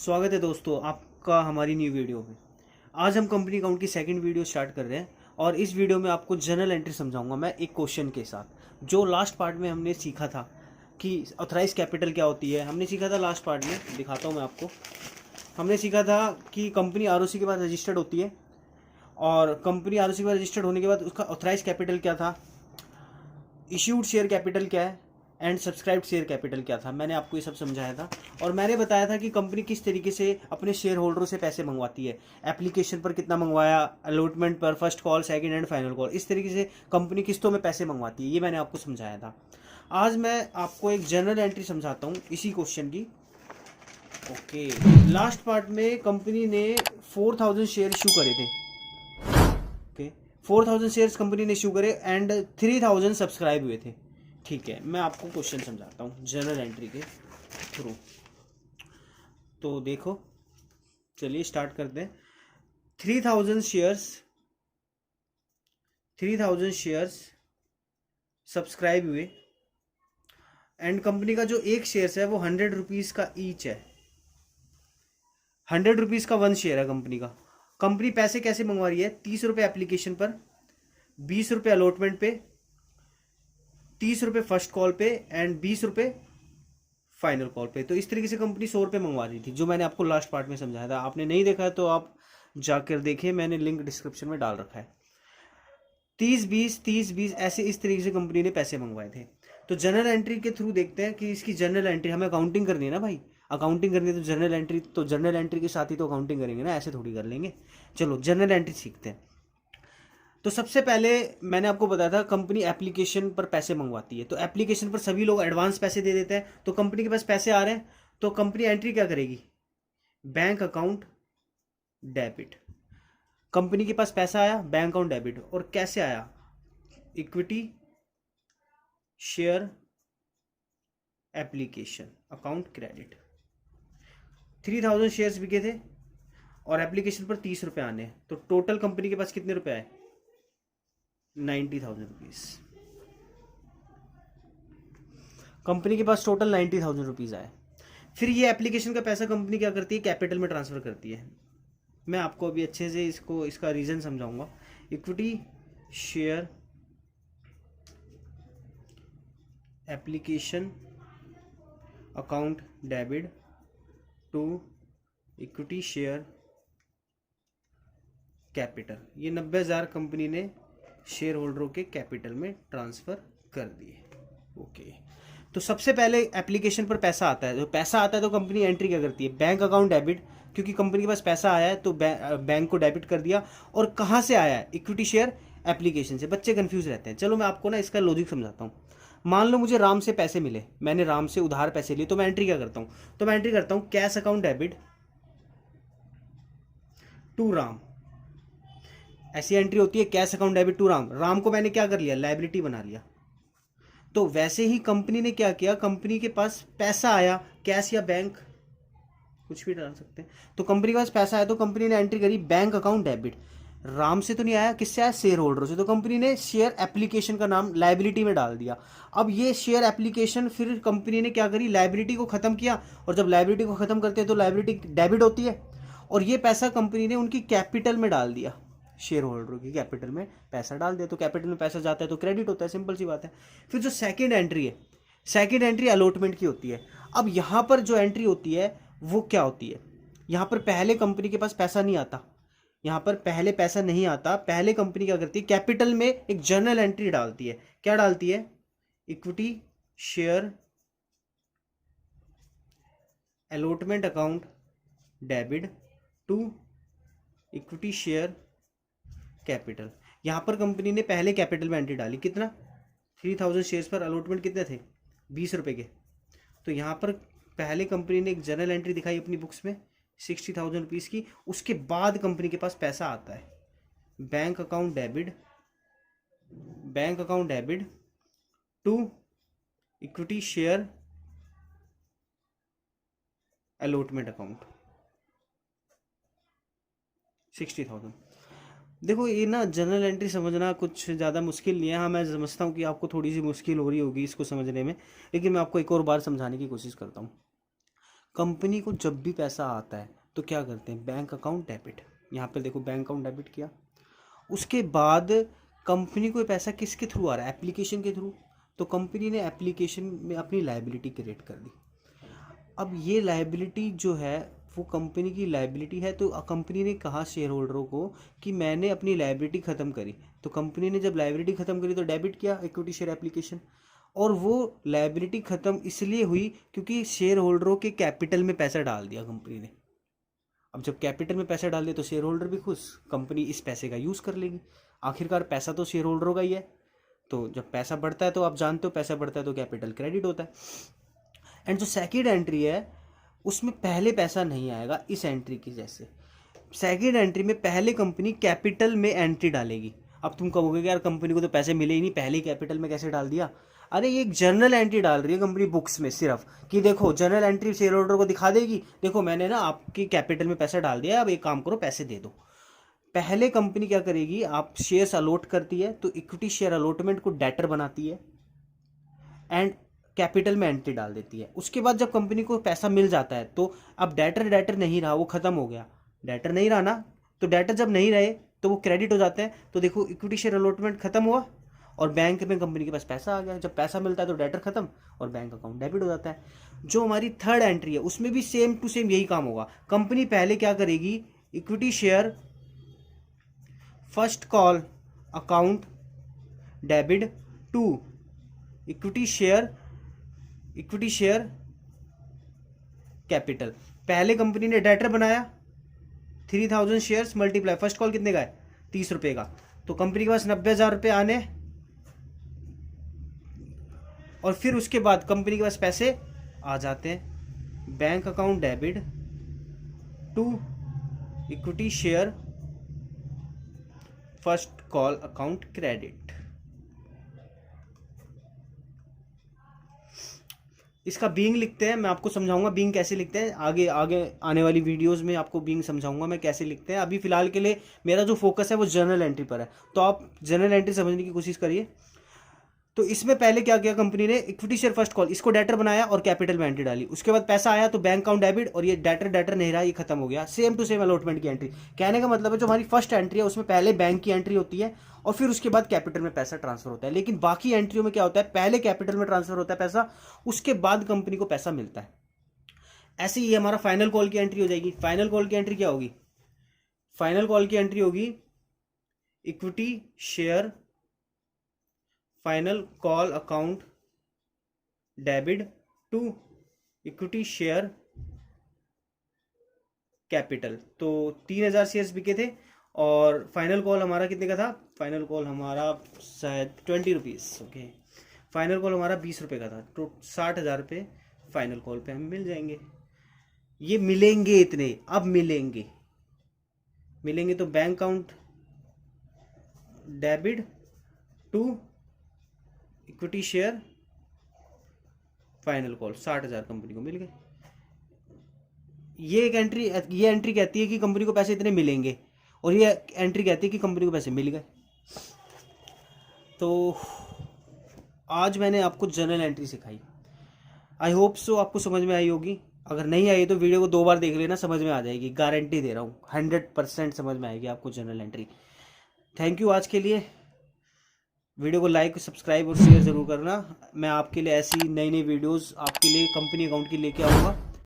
स्वागत है दोस्तों आपका हमारी न्यू वीडियो में। आज हम कंपनी अकाउंट की सेकंड वीडियो स्टार्ट कर रहे हैं और इस वीडियो में आपको जनरल एंट्री समझाऊंगा मैं एक क्वेश्चन के साथ। जो लास्ट पार्ट में हमने सीखा था कि ऑथराइज कैपिटल क्या होती है, हमने सीखा था लास्ट पार्ट में, दिखाता हूँ मैं आपको। हमने सीखा था कि कंपनी आरओसी के बाद रजिस्टर्ड होती है और कंपनी आरओसी के बाद रजिस्टर्ड होने के बाद उसका ऑथराइज कैपिटल क्या था, इश्यूड शेयर कैपिटल क्या है एंड सब्सक्राइब्ड शेयर कैपिटल क्या था। मैंने आपको ये सब समझाया था और मैंने बताया था कि कंपनी किस तरीके से अपने शेयर होल्डरों से पैसे मंगवाती है। एप्लीकेशन पर कितना मंगवाया, अलॉटमेंट पर, first call, second and final call, इस तरीके से कंपनी किस्तों में पैसे मंगवाती है। ये मैंने आपको समझाया था। आज मैं आपको एक जनरल एंट्री समझाता हूँ इसी क्वेश्चन की। ओके, लास्ट पार्ट में कंपनी ने 4000 शेयर इशू करे थे। ओके, 4000 शेयर्स कंपनी ने इशू करे एंड 3000 सब्सक्राइब हुए थे। ठीक है, मैं आपको क्वेश्चन समझाता हूँ जनरल एंट्री के थ्रू। तो देखो, चलिए स्टार्ट करते हैं। 3000 शेयर्स सब्सक्राइब हुए एंड कंपनी का जो एक शेयर है वो 100 रुपीज़ का ईच है। 100 रुपीज़ का वन शेयर है कंपनी का। कंपनी पैसे कैसे मंगवा रही है? 30 रुपये एप्लीकेशन पर, 20 रुपये अलॉटमेंट पे, 30 रुपये फर्स्ट कॉल पे एंड 20 रुपये फाइनल कॉल पे। तो इस तरीके से कंपनी 100 रुपये मंगवा रही थी, जो मैंने आपको लास्ट पार्ट में समझाया था। आपने नहीं देखा है तो आप जाकर देखिए, मैंने लिंक डिस्क्रिप्शन में डाल रखा है। 30-20 ऐसे इस तरीके से कंपनी ने पैसे मंगवाए थे। तो जनरल एंट्री के थ्रू देखते हैं कि इसकी जनरल एंट्री, हमें अकाउंटिंग करनी है ना भाई, अकाउंटिंग करनी है तो जनरल एंट्री के साथ ही तो अकाउंटिंग करेंगे ना, ऐसे थोड़ी कर लेंगे। चलो जनरल एंट्री सीखते हैं। तो सबसे पहले मैंने आपको बताया था कंपनी एप्लीकेशन पर पैसे मंगवाती है। तो एप्लीकेशन पर सभी लोग एडवांस पैसे दे देते हैं, तो कंपनी के पास पैसे आ रहे हैं तो कंपनी एंट्री क्या करेगी? Bank account debit. कंपनी के पास पैसा आया, बैंक अकाउंट डेबिट। और कैसे आया? Equity share application account credit. 3000 shares बिके थे और एप्लीकेशन पर 30 रुपये आने, तो टोटल कंपनी के पास कितने रुपए आए? 90,000 रुपीज। कंपनी के पास टोटल 90,000 रुपीज आए। फिर ये एप्लीकेशन का पैसा कंपनी क्या करती है? कैपिटल में ट्रांसफर करती है। मैं आपको अभी अच्छे से इसका रीजन समझाऊंगा। Equity share application account debit to equity share capital. ये 90,000 कंपनी ने शेयर होल्डरों के कैपिटल में ट्रांसफर कर दिए। ओके, तो सबसे पहले एप्लीकेशन पर पैसा आता है। जो पैसा आता है तो कंपनी एंट्री क्या करती है? बैंक अकाउंट डेबिट, क्योंकि कंपनी के पास पैसा आया है तो बैंक को डेबिट कर दिया। और कहाँ से आया है? इक्विटी शेयर एप्लीकेशन से। बच्चे कंफ्यूज रहते हैं। चलो मैं आपको ना इसका लॉजिक समझाता हूँ। मान लो मुझे राम से पैसे मिले, मैंने राम से उधार पैसे लिए, तो मैं एंट्री क्या करता हूँ? तो मैं एंट्री करता हूँ cash account debit to Ram. ऐसी एंट्री होती है, cash account debit to Ram. Ram को मैंने क्या कर लिया? लायबिलिटी बना लिया। तो वैसे ही कंपनी ने क्या किया? कंपनी के पास पैसा आया, कैश या बैंक, कुछ भी डाल सकते हैं। तो कंपनी के पास पैसा आया तो कंपनी ने एंट्री करी बैंक अकाउंट डेबिट। राम से तो नहीं आया, किससे आया? शेयर होल्डर से। तो कंपनी ने शेयर एप्लीकेशन का नाम लायबिलिटी में डाल दिया। अब ये शेयर एप्लीकेशन, फिर कंपनी ने क्या करी? लायबिलिटी को खत्म किया। और जब लायबिलिटी को खत्म करते हैं तो लायबिलिटी डेबिट होती है और ये पैसा कंपनी ने उनकी कैपिटल में डाल दिया। शेयर होल्डरों की कैपिटल में पैसा डाल दिया, तो कैपिटल में पैसा जाता है तो क्रेडिट होता है, सिंपल सी बात है। फिर जो सेकंड एंट्री है, सेकंड एंट्री अलॉटमेंट की होती है। अब यहां पर जो एंट्री होती है वो क्या होती है? यहां पर पहले कंपनी के पास पैसा नहीं आता, यहां पर पहले पैसा नहीं आता। पहले कंपनी क्या करती है? कैपिटल में एक जर्नल एंट्री डालती है। क्या डालती है? Equity share allotment account debit to equity share capital. यहां पर कंपनी ने पहले कैपिटल में एंट्री डाली, कितना? 3000 शेयर्स पर अलॉटमेंट कितने थे? 20 रुपए के। तो यहां पर पहले कंपनी ने एक जनरल एंट्री दिखाई अपनी बुक्स में 60,000 रुपीज़ की। उसके बाद कंपनी के पास पैसा आता है bank account debit to equity share allotment account 60,000। देखो ये ना जनरल एंट्री समझना कुछ ज़्यादा मुश्किल नहीं है। हाँ, मैं समझता हूँ कि आपको थोड़ी सी मुश्किल हो रही होगी इसको समझने में, लेकिन मैं आपको एक और बार समझाने की कोशिश करता हूँ। कंपनी को जब भी पैसा आता है तो क्या करते हैं, बैंक अकाउंट डेबिट, यहाँ पे देखो बैंक अकाउंट डेबिट किया। उसके बाद कंपनी को पैसा किसके थ्रू आ रहा है, एप्लीकेशन के थ्रू। तो कंपनी ने एप्लीकेशन में अपनी लायबिलिटी क्रिएट कर दी। अब ये लायबिलिटी जो है वो कंपनी की लायबिलिटी है, तो कंपनी ने कहा शेयर होल्डरों को कि मैंने अपनी लायबिलिटी ख़त्म करी। तो कंपनी ने जब लायबिलिटी ख़त्म करी तो डेबिट किया इक्विटी शेयर एप्लीकेशन, और वो लायबिलिटी ख़त्म इसलिए हुई क्योंकि शेयर होल्डरों के कैपिटल में पैसा डाल दिया कंपनी ने। अब जब कैपिटल में पैसा डाल दिया तो शेयर होल्डर भी खुश, कंपनी इस पैसे का यूज़ कर लेगी। आखिरकार पैसा तो शेयर होल्डरों का ही है, तो जब पैसा बढ़ता है तो आप जानते हो पैसा बढ़ता है तो कैपिटल क्रेडिट होता है। एंड जो सेकेंड एंट्री है उसमें पहले पैसा नहीं आएगा इस एंट्री की जैसे। सेकेंड एंट्री में पहले कंपनी कैपिटल में एंट्री डालेगी। अब तुम कहोगे कि यार कंपनी को तो पैसे मिले ही नहीं, पहले ही कैपिटल में कैसे डाल दिया। अरे ये एक जर्नल एंट्री डाल रही है कंपनी बुक्स में सिर्फ, कि देखो जर्नल एंट्री शेयर होल्डर को दिखा देगी, देखो मैंने ना आपकी कैपिटल में पैसा डाल दिया, अब एक काम करो पैसे दे दो। पहले कंपनी क्या करेगी, आप शेयर्स अलॉट करती है तो इक्विटी शेयर अलॉटमेंट को डेटर बनाती है एंड कैपिटल में एंट्री डाल देती है। उसके बाद जब कंपनी को पैसा मिल जाता है तो अब डेटर नहीं रहा, वो खत्म हो गया। डेटर नहीं रहा ना, तो डेटर जब नहीं रहे तो वो क्रेडिट हो जाते हैं। तो देखो इक्विटी शेयर अलॉटमेंट खत्म हुआ और बैंक में कंपनी के पास पैसा आ गया। जब पैसा मिलता है तो डेटर खत्म और बैंक अकाउंट डेबिट हो जाता है। जो हमारी थर्ड एंट्री है उसमें भी सेम टू सेम यही काम होगा। कंपनी पहले क्या करेगी, equity share first call account debit to equity share capital. पहले कंपनी ने डेटर बनाया 3000 शेयर्स मल्टीप्लाई फर्स्ट कॉल कितने का है, 30 रुपए का, तो कंपनी के पास 90,000 रुपये आने, और फिर उसके बाद कंपनी के पास पैसे आ जाते हैं। Bank account debit to equity share first call account credit. इसका बीइंग लिखते हैं, मैं आपको समझाऊंगा बीइंग कैसे लिखते हैं, आगे आगे आने वाली वीडियोस में आपको बीइंग समझाऊंगा मैं कैसे लिखते हैं। अभी फिलहाल के लिए मेरा जो फोकस है वो जर्नल एंट्री पर है, तो आप जर्नल एंट्री समझने की कोशिश करिए। तो इसमें पहले क्या किया कंपनी ने, इक्विटी शेयर फर्स्ट कॉल इसको डेटर बनाया और कैपिटल में एंट्री डाली। उसके बाद पैसा आया तो बैंक अकाउंट डेबिट, और ये डेटर नहीं रहा, ये खत्म हो गया। सेम टू सेम अलॉटमेंट की एंट्री। कहने का मतलब है जो हमारी फर्स्ट एंट्री है उसमें पहले बैंक की एंट्री होती है और फिर उसके बाद कैपिटल में पैसा ट्रांसफर होता है। लेकिन बाकी एंट्रियों में क्या होता है, पहले कैपिटल में ट्रांसफर होता है पैसा, उसके बाद कंपनी को पैसा मिलता है। ऐसे ही हमारा फाइनल कॉल की एंट्री हो जाएगी। फाइनल कॉल की एंट्री क्या होगी, फाइनल कॉल की एंट्री होगी equity share final call account debit to equity share capital. तो 3000 शेयर्स बिके थे और फाइनल कॉल हमारा कितने का था, फाइनल कॉल हमारा शायद 20 रुपीज़, ओके। फाइनल कॉल हमारा 20 रुपये का था, तो 60,000 रुपये फाइनल कॉल पे हमें मिल जाएंगे। ये मिलेंगे इतने, अब मिलेंगे तो bank account debit to equity share final call 60,000 company को मिल गए। ये एंट्री कहती है कि कंपनी को पैसे इतने मिलेंगे, और ये एंट्री कहती है कि कंपनी को पैसे मिल गए। तो आज मैंने आपको जर्नल एंट्री सिखाई। आई होप सो आपको समझ में आई होगी। अगर नहीं आई तो वीडियो को 2 बार देख लेना, समझ में आ जाएगी, गारंटी दे रहा हूँ, 100% समझ में आएगी आपको जर्नल एंट्री। थैंक यू आज के लिए। वीडियो को लाइक, सब्सक्राइब और शेयर ज़रूर करना। मैं आपके लिए ऐसी नई वीडियोस आपके लिए कंपनी अकाउंट की लेके आऊँगा।